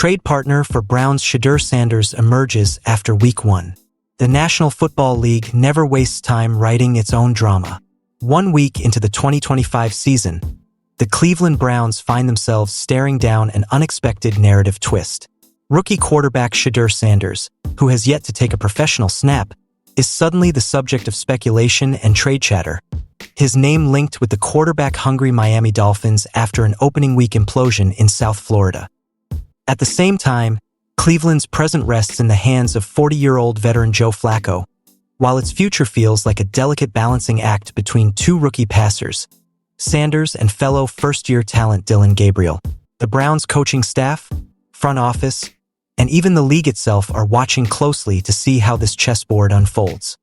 trade partner for Browns Shedeur Sanders emerges after Week 1. The National Football League never wastes time writing its own drama. 1 week into the 2025 season, the Cleveland Browns find themselves staring down an unexpected narrative twist. Rookie quarterback Shedeur Sanders, who has yet to take a professional snap, is suddenly the subject of speculation and trade chatter. His name linked with the quarterback-hungry Miami Dolphins after an opening week implosion in South Florida. At the same time, Cleveland's present rests in the hands of 40-year-old veteran Joe Flacco, while its future feels like a delicate balancing act between two rookie passers, Sanders and fellow first-year talent Dylan Gabriel. The Browns' coaching staff, front office, and even the league itself are watching closely to see how this chessboard unfolds.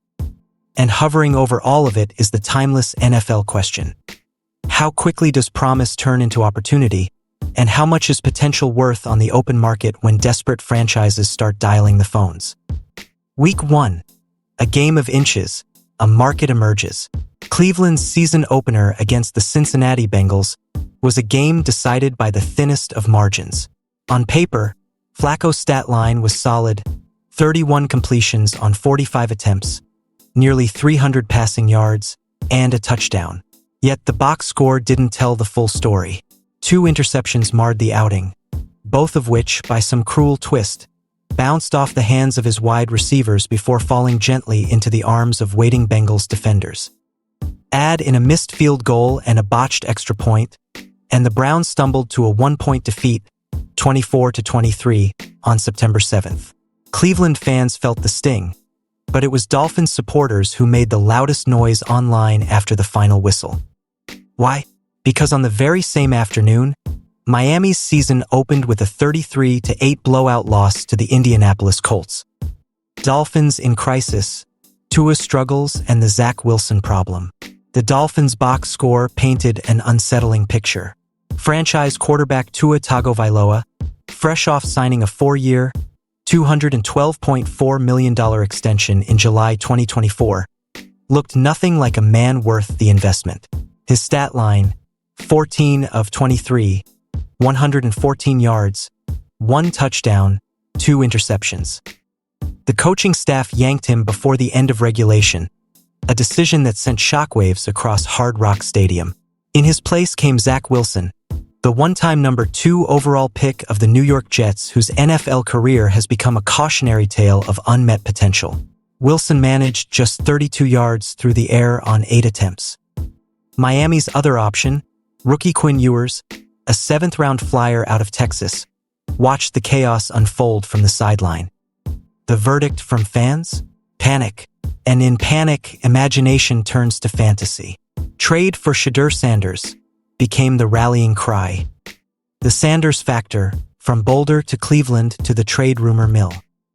And hovering over all of it is the timeless NFL question. How quickly does promise turn into opportunity, and how much is potential worth on the open market when desperate franchises start dialing the phones? Week 1. A game of inches, a market emerges. Cleveland's season opener against the Cincinnati Bengals was a game decided by the thinnest of margins. On paper, Flacco's stat line was solid: 31 completions on 45 attempts, nearly 300 passing yards, and a touchdown. Yet the box score didn't tell the full story. 2 interceptions marred the outing, both of which, by some cruel twist, bounced off the hands of his wide receivers before falling gently into the arms of waiting Bengals defenders. Add in a missed field goal and a botched extra point, and the Browns stumbled to a 1-point defeat, 24-23, on September 7th. Cleveland fans felt the sting, but it was Dolphins supporters who made the loudest noise online after the final whistle. Why? Because on the very same afternoon, Miami's season opened with a 33-8 blowout loss to the Indianapolis Colts. Dolphins in crisis, Tua's struggles, and the Zach Wilson problem. The Dolphins' box score painted an unsettling picture. Franchise quarterback Tua Tagovailoa, fresh off signing a 4-year, $212.4 million extension in July 2024, looked nothing like a man worth the investment. His stat line: 14 of 23, 114 yards, 1 touchdown, 2 interceptions. The coaching staff yanked him before the end of regulation, a decision that sent shockwaves across Hard Rock Stadium. In his place came Zach Wilson, the one-time number 2 overall pick of the New York Jets, whose NFL career has become a cautionary tale of unmet potential. Wilson managed just 32 yards through the air on 8 attempts. Miami's other option, rookie Quinn Ewers, a 7th-round flyer out of Texas, watched the chaos unfold from the sideline. The verdict from fans? Panic. And in panic, imagination turns to fantasy. Trade for Shedeur Sanders became the rallying cry. The Sanders factor, from Boulder to Cleveland to the trade rumor mill.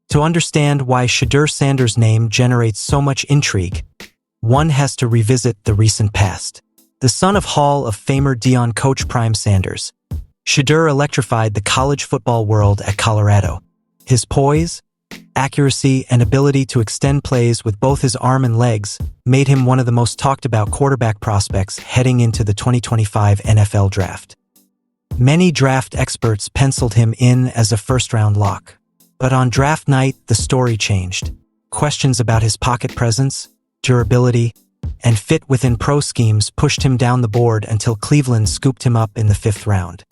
To understand why Shedeur Sanders' name generates so much intrigue, one has to revisit the recent past. The son of Hall of Famer Deion coach Prime Sanders, Shedeur electrified the college football world at Colorado. His poise, accuracy, and ability to extend plays with both his arm and legs made him one of the most talked-about quarterback prospects heading into the 2025 NFL Draft. Many draft experts penciled him in as a first-round lock. But on draft night, the story changed. Questions about his pocket presence, durability, and fit within pro schemes pushed him down the board until Cleveland scooped him up in the 5th round.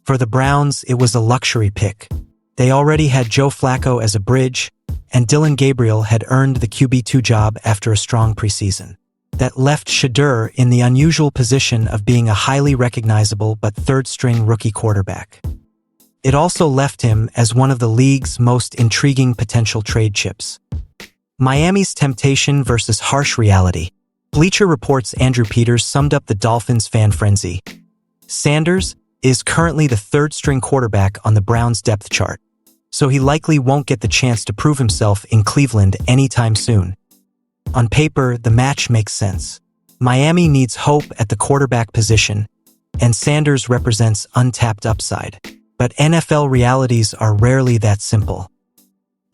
For the Browns, it was a luxury pick. They already had Joe Flacco as a bridge, and Dylan Gabriel had earned the QB2 job after a strong preseason. That left Shedeur in the unusual position of being a highly recognizable but third-string rookie quarterback. It also left him as one of the league's most intriguing potential trade chips. Miami's temptation versus harsh reality. Bleacher Report's Andrew Peters summed up the Dolphins' fan frenzy. Sanders is currently the third-string quarterback on the Browns' depth chart, so he likely won't get the chance to prove himself in Cleveland anytime soon. On paper, the match makes sense. Miami needs hope at the quarterback position, and Sanders represents untapped upside. But NFL realities are rarely that simple.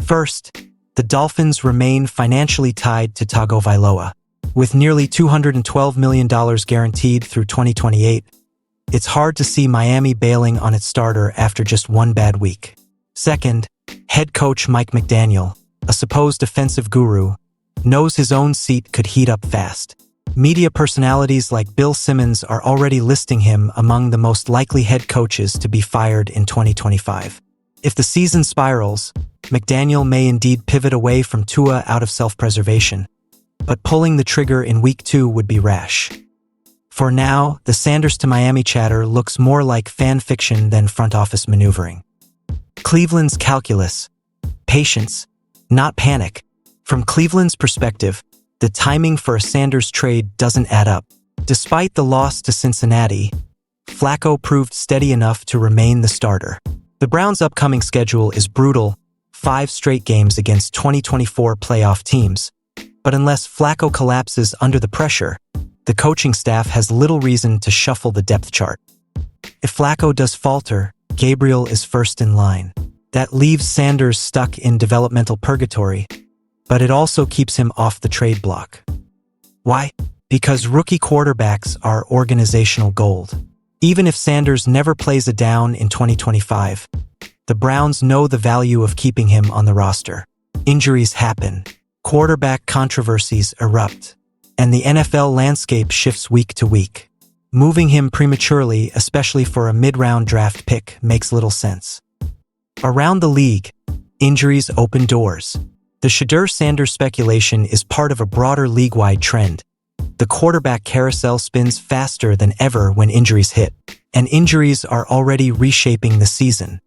First, the Dolphins remain financially tied to Tagovailoa. With nearly $212 million guaranteed through 2028, it's hard to see Miami bailing on its starter after just one bad week. Second, head coach Mike McDaniel, a supposed offensive guru, knows his own seat could heat up fast. Media personalities like Bill Simmons are already listing him among the most likely head coaches to be fired in 2025. If the season spirals, McDaniel may indeed pivot away from Tua out of self-preservation, but pulling the trigger in Week 2 would be rash. For now, the Sanders to Miami chatter looks more like fan fiction than front office maneuvering. Cleveland's calculus: patience, not panic. From Cleveland's perspective, the timing for a Sanders trade doesn't add up. Despite the loss to Cincinnati, Flacco proved steady enough to remain the starter. The Browns' upcoming schedule is brutal, 5 straight games against 2024 playoff teams. But unless Flacco collapses under the pressure, the coaching staff has little reason to shuffle the depth chart. If Flacco does falter, Gabriel is first in line. That leaves Sanders stuck in developmental purgatory, but it also keeps him off the trade block. Why? Because rookie quarterbacks are organizational gold. Even if Sanders never plays a down in 2025, the Browns know the value of keeping him on the roster. Injuries happen, quarterback controversies erupt, and the NFL landscape shifts week to week. Moving him prematurely, especially for a mid-round draft pick, makes little sense. Around the league, injuries open doors. The Shedeur Sanders speculation is part of a broader league-wide trend. The quarterback carousel spins faster than ever when injuries hit, and injuries are already reshaping the season.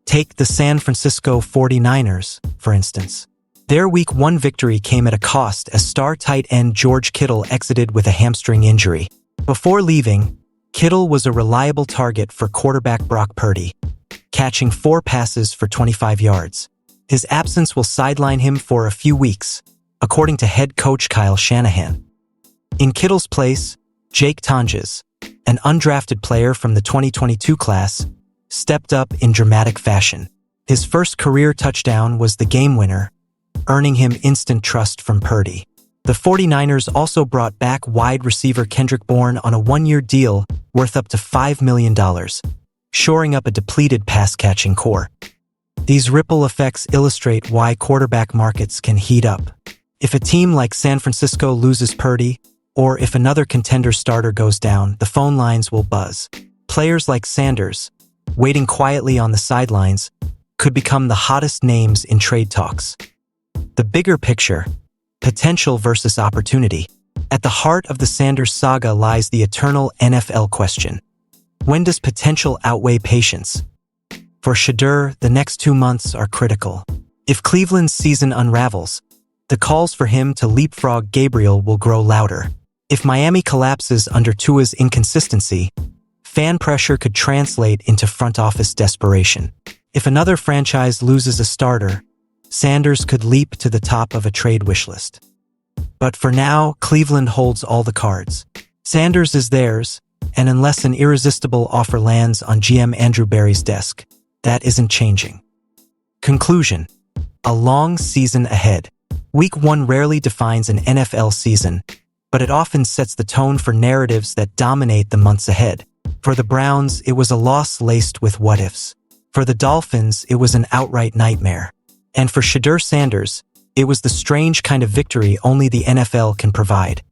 Take the San Francisco 49ers, for instance. Their Week 1 victory came at a cost as star tight end George Kittle exited with a hamstring injury. Before leaving, Kittle was a reliable target for quarterback Brock Purdy, catching 4 passes for 25 yards. His absence will sideline him for a few weeks, according to head coach Kyle Shanahan. In Kittle's place, Jake Tonjes, an undrafted player from the 2022 class, stepped up in dramatic fashion. His first career touchdown was the game winner, earning him instant trust from Purdy. The 49ers also brought back wide receiver Kendrick Bourne on a 1-year deal worth up to $5 million, shoring up a depleted pass-catching core. These ripple effects illustrate why quarterback markets can heat up. If a team like San Francisco loses Purdy, or if another contender starter goes down, the phone lines will buzz. Players like Sanders, waiting quietly on the sidelines, could become the hottest names in trade talks. The bigger picture: potential versus opportunity. At the heart of the Sanders saga lies the eternal NFL question: when does potential outweigh patience? For Shedeur, the next 2 months are critical. If Cleveland's season unravels, the calls for him to leapfrog Gabriel will grow louder. If Miami collapses under Tua's inconsistency, fan pressure could translate into front office desperation. If another franchise loses a starter, Sanders could leap to the top of a trade wish list. But for now, Cleveland holds all the cards. Sanders is theirs, and unless an irresistible offer lands on GM Andrew Berry's desk, that isn't changing. Conclusion: a long season ahead. Week 1 rarely defines an NFL season, but it often sets the tone for narratives that dominate the months ahead. For the Browns, it was a loss laced with what-ifs. For the Dolphins, it was an outright nightmare. And for Shedeur Sanders, it was the strange kind of victory only the NFL can provide.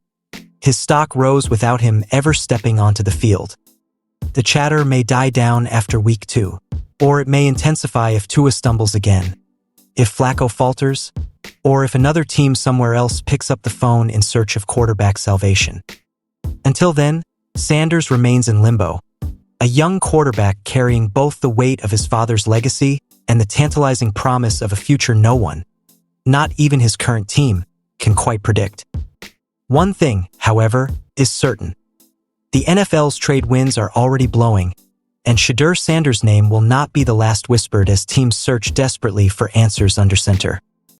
His stock rose without him ever stepping onto the field. The chatter may die down after Week 2, or it may intensify if Tua stumbles again, if Flacco falters, or if another team somewhere else picks up the phone in search of quarterback salvation. Until then, Sanders remains in limbo, a young quarterback carrying both the weight of his father's legacy and the tantalizing promise of a future no one, not even his current team, can quite predict. One thing, however, is certain. The NFL's trade winds are already blowing, and Shedeur Sanders' name will not be the last whispered as teams search desperately for answers under center.